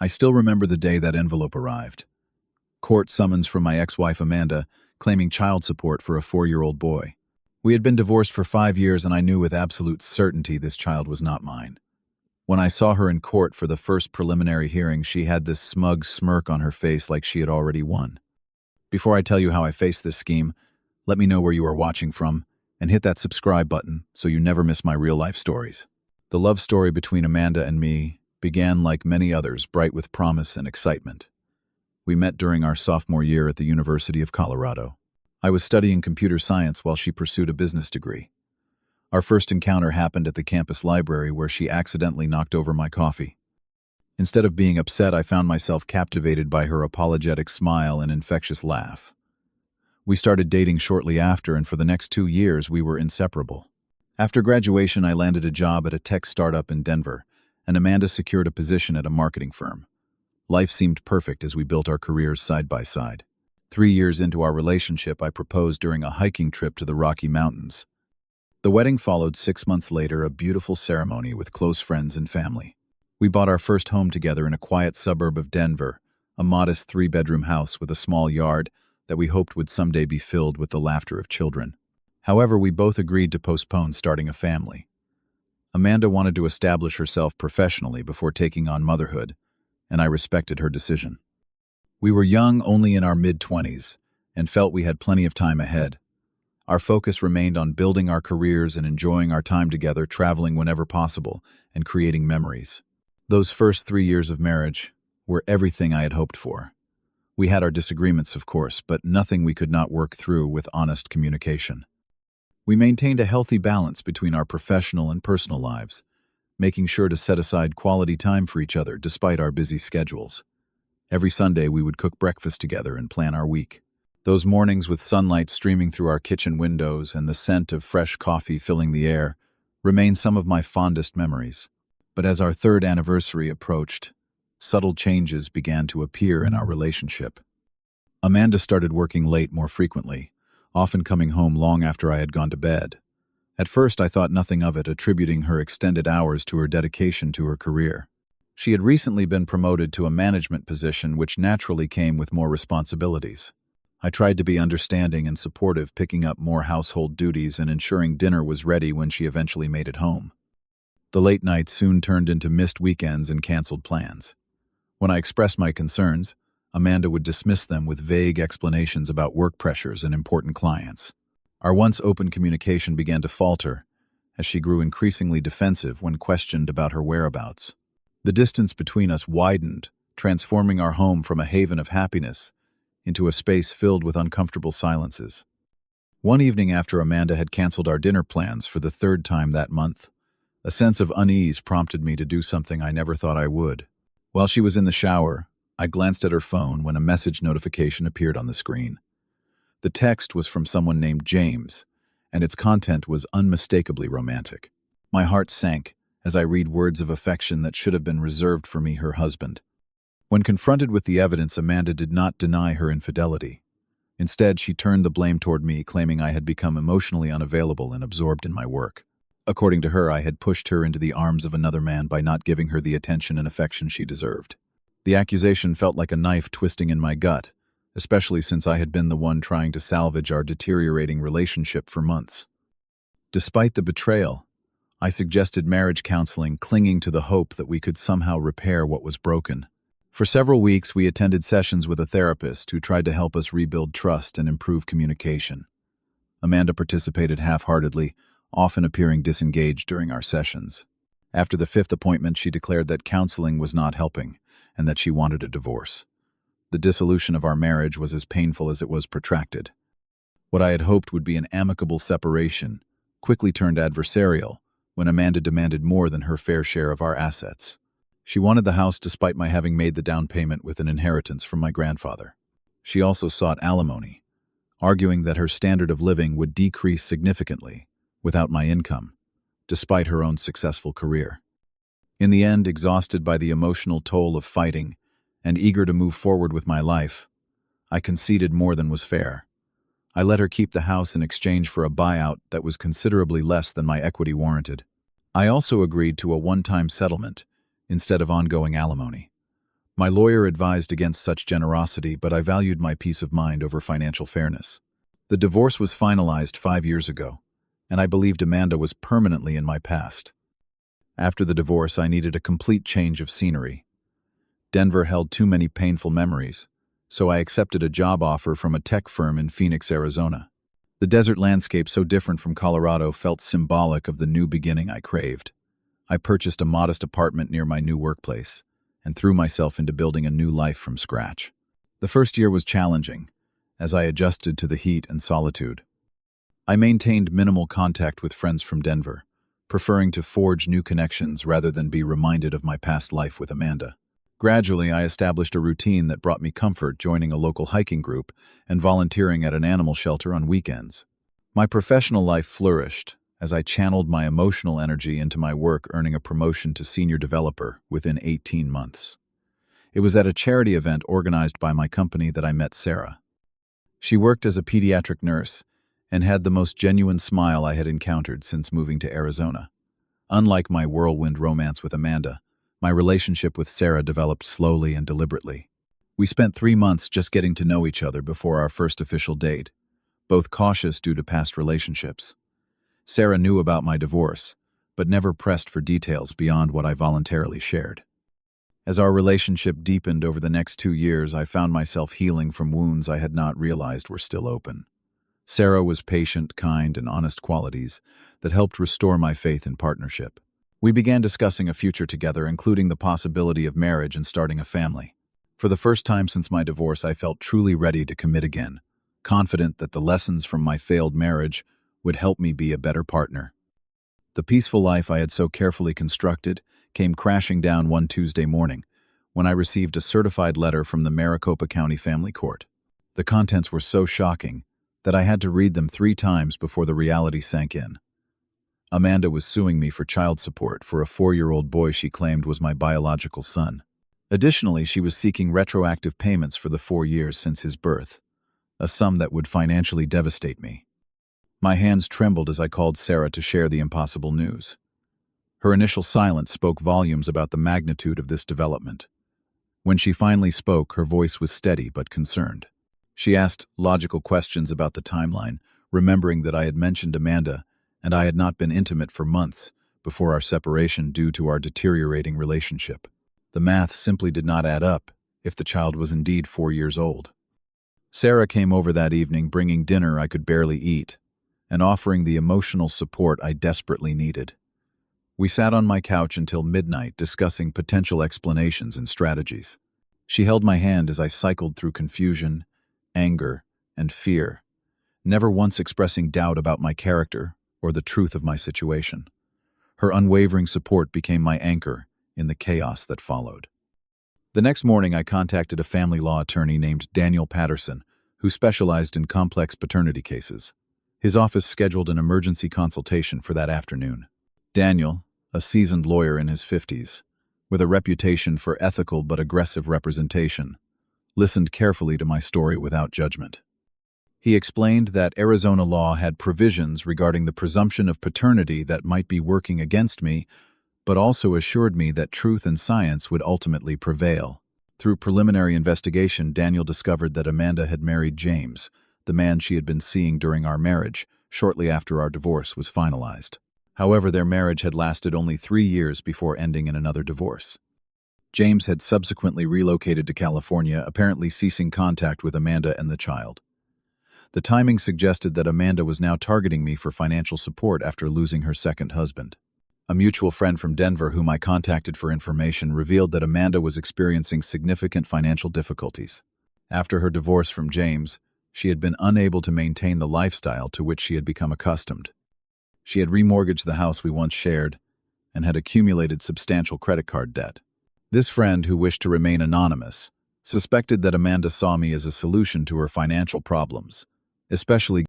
I still remember the day that envelope arrived. Court summons from my ex-wife Amanda, claiming child support for a 4-year-old boy. We had been divorced for 5 years, and I knew with absolute certainty this child was not mine. When I saw her in court for the first preliminary hearing, she had this smug smirk on her face like she had already won. Before I tell you how I faced this scheme, let me know where you are watching from, and hit that subscribe button so you never miss my real-life stories. The love story between Amanda and me began like many others, bright with promise and excitement. We met during our sophomore year at the University of Colorado. I was studying computer science while she pursued a business degree. Our first encounter happened at the campus library, where she accidentally knocked over my coffee. Instead of being upset, I found myself captivated by her apologetic smile and infectious laugh. We started dating shortly after, and for the next 2 years we were inseparable. After graduation, I landed a job at a tech startup in Denver, and Amanda secured a position at a marketing firm. Life seemed perfect as we built our careers side by side. 3 years into our relationship, I proposed during a hiking trip to the Rocky Mountains. The wedding followed 6 months later, a beautiful ceremony with close friends and family. We bought our first home together in a quiet suburb of Denver, a modest 3-bedroom house with a small yard that we hoped would someday be filled with the laughter of children. However, we both agreed to postpone starting a family. Amanda wanted to establish herself professionally before taking on motherhood, and I respected her decision. We were young, only in our mid-20s, and felt we had plenty of time ahead. Our focus remained on building our careers and enjoying our time together, traveling whenever possible, and creating memories. Those first 3 years of marriage were everything I had hoped for. We had our disagreements, of course, but nothing we could not work through with honest communication. We maintained a healthy balance between our professional and personal lives, making sure to set aside quality time for each other despite our busy schedules. Every Sunday we would cook breakfast together and plan our week. Those mornings with sunlight streaming through our kitchen windows and the scent of fresh coffee filling the air remain some of my fondest memories. But as our 3rd anniversary approached, subtle changes began to appear in our relationship. Amanda started working late more frequently, often coming home long after I had gone to bed. At first I thought nothing of it, attributing her extended hours to her dedication to her career. She had recently been promoted to a management position, which naturally came with more responsibilities. I tried to be understanding and supportive, picking up more household duties and ensuring dinner was ready when she eventually made it home. The late nights soon turned into missed weekends and canceled plans. When I expressed my concerns, Amanda would dismiss them with vague explanations about work pressures and important clients. Our once open communication began to falter, as she grew increasingly defensive when questioned about her whereabouts. The distance between us widened, transforming our home from a haven of happiness into a space filled with uncomfortable silences. One evening, after Amanda had canceled our dinner plans for the 3rd time that month, a sense of unease prompted me to do something I never thought I would. While she was in the shower, I glanced at her phone when a message notification appeared on the screen. The text was from someone named James, and its content was unmistakably romantic. My heart sank as I read words of affection that should have been reserved for me, her husband. When confronted with the evidence, Amanda did not deny her infidelity. Instead, she turned the blame toward me, claiming I had become emotionally unavailable and absorbed in my work. According to her, I had pushed her into the arms of another man by not giving her the attention and affection she deserved. The accusation felt like a knife twisting in my gut, especially since I had been the one trying to salvage our deteriorating relationship for months. Despite the betrayal, I suggested marriage counseling, clinging to the hope that we could somehow repair what was broken. For several weeks, we attended sessions with a therapist who tried to help us rebuild trust and improve communication. Amanda participated half-heartedly, often appearing disengaged during our sessions. After the 5th appointment, she declared that counseling was not helping and that she wanted a divorce. The dissolution of our marriage was as painful as it was protracted. What I had hoped would be an amicable separation quickly turned adversarial when Amanda demanded more than her fair share of our assets. She wanted the house despite my having made the down payment with an inheritance from my grandfather. She also sought alimony, arguing that her standard of living would decrease significantly without my income, despite her own successful career. In the end, exhausted by the emotional toll of fighting and eager to move forward with my life, I conceded more than was fair. I let her keep the house in exchange for a buyout that was considerably less than my equity warranted. I also agreed to a one-time settlement instead of ongoing alimony. My lawyer advised against such generosity, but I valued my peace of mind over financial fairness. The divorce was finalized 5 years ago, and I believed Amanda was permanently in my past. After the divorce, I needed a complete change of scenery. Denver held too many painful memories, so I accepted a job offer from a tech firm in Phoenix, Arizona. The desert landscape, so different from Colorado, felt symbolic of the new beginning I craved. I purchased a modest apartment near my new workplace and threw myself into building a new life from scratch. The first year was challenging, as I adjusted to the heat and solitude. I maintained minimal contact with friends from Denver, preferring to forge new connections rather than be reminded of my past life with Amanda. Gradually, I established a routine that brought me comfort, joining a local hiking group and volunteering at an animal shelter on weekends. My professional life flourished as I channeled my emotional energy into my work, earning a promotion to senior developer within 18 months. It was at a charity event organized by my company that I met Sarah. She worked as a pediatric nurse and had the most genuine smile I had encountered since moving to Arizona. Unlike my whirlwind romance with Amanda, my relationship with Sarah developed slowly and deliberately. We spent 3 months just getting to know each other before our first official date, both cautious due to past relationships. Sarah knew about my divorce, but never pressed for details beyond what I voluntarily shared. As our relationship deepened over the next 2 years, I found myself healing from wounds I had not realized were still open. Sarah was patient, kind, and honest qualities that helped restore my faith in partnership. We began discussing a future together, including the possibility of marriage and starting a family. For the first time since my divorce, I felt truly ready to commit again, confident that the lessons from my failed marriage would help me be a better partner. The peaceful life I had so carefully constructed came crashing down one Tuesday morning when I received a certified letter from the Maricopa County Family Court. The contents were so shocking that I had to read them 3 times before the reality sank in. Amanda was suing me for child support for a 4-year-old boy she claimed was my biological son. Additionally, she was seeking retroactive payments for the 4 years since his birth, a sum that would financially devastate me. My hands trembled as I called Sarah to share the impossible news. Her initial silence spoke volumes about the magnitude of this development. When she finally spoke, her voice was steady but concerned. She asked logical questions about the timeline, remembering that I had mentioned Amanda and I had not been intimate for months before our separation due to our deteriorating relationship. The math simply did not add up if the child was indeed 4 years old. Sarah came over that evening, bringing dinner I could barely eat and offering the emotional support I desperately needed. We sat on my couch until midnight, discussing potential explanations and strategies. She held my hand as I cycled through confusion, anger, and fear, never once expressing doubt about my character or the truth of my situation. Her unwavering support became my anchor in the chaos that followed. The next morning, I contacted a family law attorney named Daniel Patterson, who specialized in complex paternity cases. His office scheduled an emergency consultation for that afternoon. Daniel, a seasoned lawyer in his 50s, with a reputation for ethical but aggressive representation, listened carefully to my story without judgment. He explained that Arizona law had provisions regarding the presumption of paternity that might be working against me, but also assured me that truth and science would ultimately prevail. Through preliminary investigation, Daniel discovered that Amanda had married James, the man she had been seeing during our marriage, shortly after our divorce was finalized. However, their marriage had lasted only 3 years before ending in another divorce. James had subsequently relocated to California, apparently ceasing contact with Amanda and the child. The timing suggested that Amanda was now targeting me for financial support after losing her second husband. A mutual friend from Denver whom I contacted for information revealed that Amanda was experiencing significant financial difficulties. After her divorce from James, she had been unable to maintain the lifestyle to which she had become accustomed. She had remortgaged the house we once shared and had accumulated substantial credit card debt. This friend, who wished to remain anonymous, suspected that Amanda saw me as a solution to her financial problems, especially